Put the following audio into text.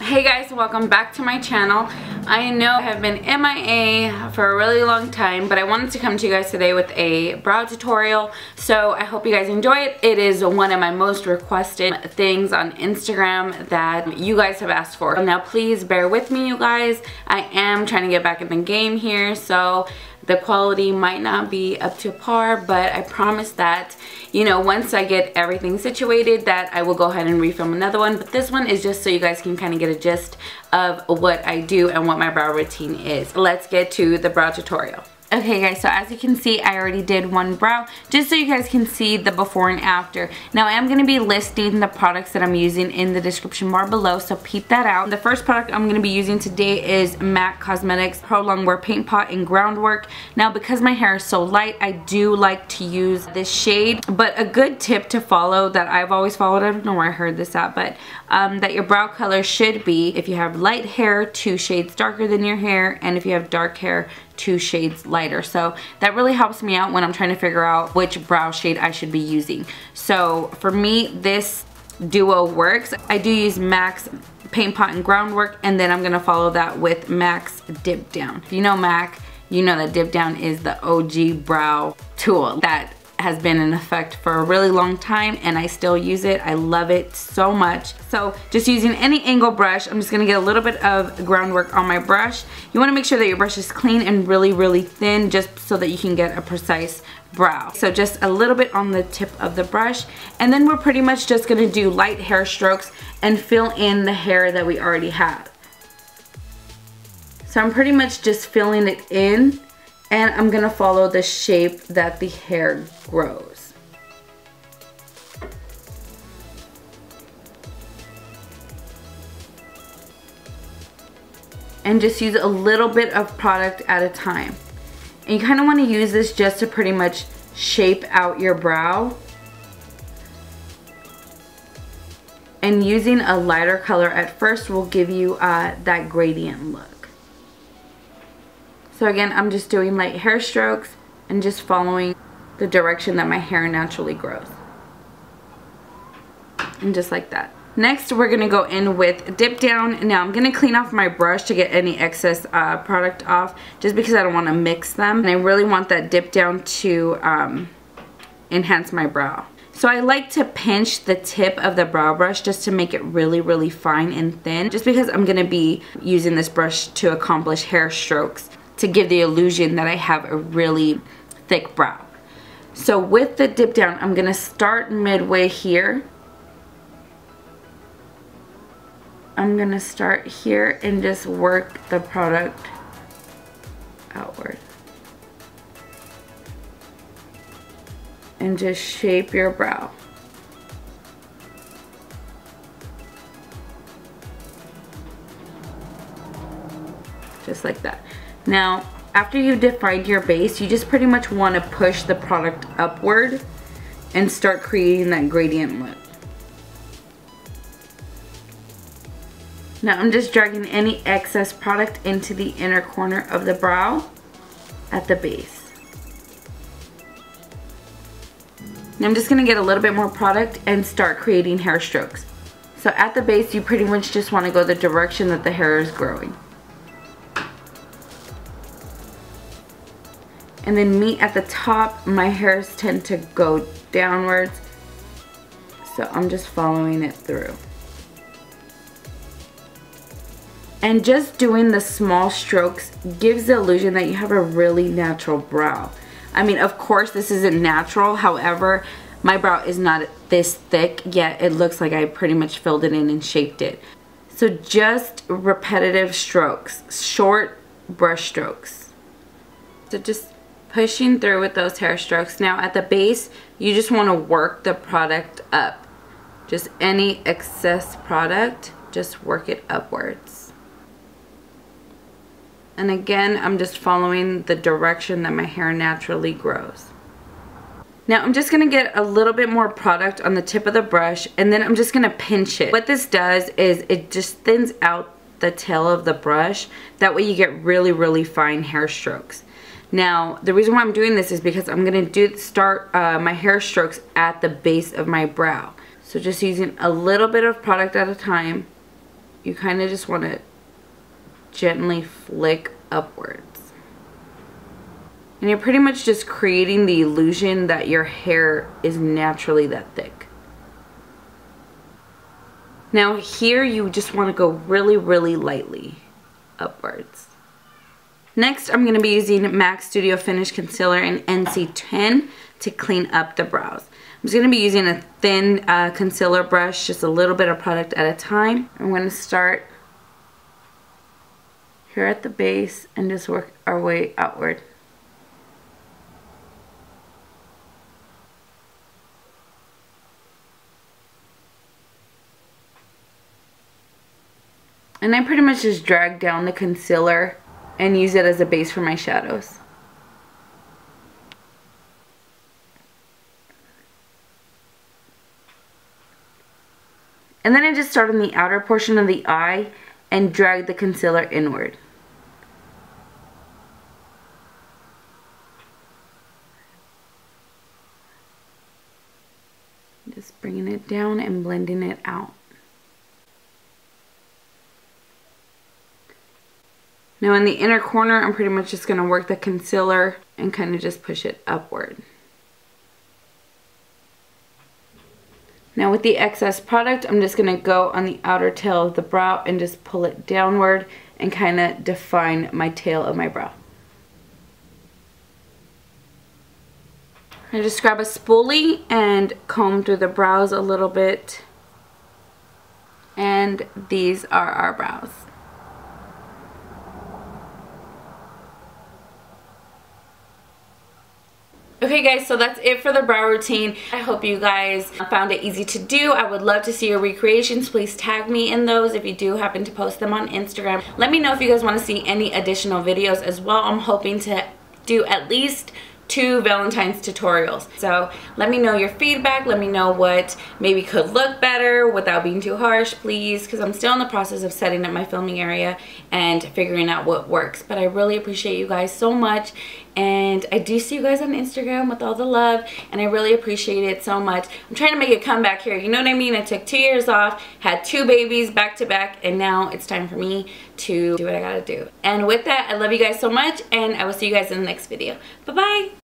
Hey guys, welcome back to my channel. I know I have been MIA for a really long time, but I wanted to come to you guys today with a brow tutorial, so I hope you guys enjoy it. It is one of my most requested things on Instagram that you guys have asked for. Now please bear with me, you guys. I am trying to get back in the game here, so the quality might not be up to par, but I promise that, you know, once I get everything situated, that I will go ahead and refilm another one. But this one is just so you guys can kind of get a gist of what I do and what my brow routine is. Let's get to the brow tutorial. Okay guys, so as you can see, I already did one brow, just so you guys can see the before and after. Now I am going to be listing the products that I'm using in the description bar below, so peep that out. The first product I'm going to be using today is MAC Cosmetics Pro-longwear Paint Pot in Groundwork. Now because my hair is so light, I do like to use this shade, but a good tip to follow that I've always followed, I don't know where I heard this at, but that your brow color should be, if you have light hair, 2 shades darker than your hair, and if you have dark hair, 2 shades lighter. So that really helps me out when I'm trying to figure out which brow shade I should be using. So for me, this duo works. I do use MAC's Paint Pot and Groundwork, and then I'm gonna follow that with MAC's Dip Down. If you know MAC, you know that Dip Down is the OG brow tool that has been in effect for a really long time, and I still use it. I love it so much. So just using any angle brush, I'm just gonna get a little bit of Groundwork on my brush. You wanna make sure that your brush is clean and really, really thin, just so that you can get a precise brow. So just a little bit on the tip of the brush, and then we're pretty much just gonna do light hair strokes and fill in the hair that we already have. So I'm pretty much just filling it in, and I'm gonna follow the shape that the hair grows. And just use a little bit of product at a time. And you kind of want to use this just to pretty much shape out your brow. And using a lighter color at first will give you that gradient look. So again, I'm just doing light hair strokes and just following the direction that my hair naturally grows. And just like that. Next, we're going to go in with Dip Down. Now I'm going to clean off my brush to get any excess product off, just because I don't want to mix them. And I really want that Dip Down to enhance my brow. So I like to pinch the tip of the brow brush just to make it really, really fine and thin, just because I'm going to be using this brush to accomplish hair strokes, to give the illusion that I have a really thick brow. So with the Dip Down, I'm gonna start midway here. I'm gonna start here and just work the product outward. And just shape your brow. Just like that. Now, after you've defined your base, you just pretty much want to push the product upward and start creating that gradient look. Now I'm just dragging any excess product into the inner corner of the brow at the base. Now I'm just going to get a little bit more product and start creating hair strokes. So at the base, you pretty much just want to go the direction that the hair is growing. And then me at the top, my hairs tend to go downwards, so I'm just following it through. And just doing the small strokes gives the illusion that you have a really natural brow. I mean, of course this isn't natural, however, my brow is not this thick, yet it looks like I pretty much filled it in and shaped it. So just repetitive strokes, short brush strokes. So just pushing through with those hair strokes. Now at the base, you just want to work the product up. Just any excess product, just work it upwards. And again, I'm just following the direction that my hair naturally grows. Now I'm just going to get a little bit more product on the tip of the brush, and then I'm just going to pinch it. What this does is it just thins out the tail of the brush. That way you get really, really fine hair strokes. Now, the reason why I'm doing this is because I'm going to start my hair strokes at the base of my brow. So just using a little bit of product at a time. you kind of just want to gently flick upwards. And you're pretty much just creating the illusion that your hair is naturally that thick. Now here you just want to go really, really lightly upwards. Next, I'm going to be using MAC Studio Finish Concealer in NC10 to clean up the brows. I'm just going to be using a thin concealer brush, just a little bit of product at a time. I'm going to start here at the base and just work our way outward. And I pretty much just drag down the concealer and use it as a base for my shadows. And then I just start on the outer portion of the eye and drag the concealer inward. Just bringing it down and blending it out. Now in the inner corner, I'm pretty much just going to work the concealer and kind of just push it upward. Now with the excess product, I'm just going to go on the outer tail of the brow and just pull it downward and kind of define my tail of my brow. I just grab a spoolie and comb through the brows a little bit. And these are our brows. Okay guys, so that's it for the brow routine. I hope you guys found it easy to do. I would love to see your recreations. Please tag me in those if you do happen to post them on Instagram. Let me know if you guys want to see any additional videos as well. I'm hoping to do at least 2 Valentine's tutorials. So let me know your feedback. Let me know what maybe could look better without being too harsh, please, because I'm still in the process of setting up my filming area and figuring out what works. But I really appreciate you guys so much, and I do see you guys on Instagram with all the love, and I really appreciate it so much. I'm trying to make a comeback here, you know what I mean? I took 2 years off, had 2 babies back to back, and now it's time for me to do what I gotta do. And with that, I love you guys so much, and I will see you guys in the next video. Bye-bye!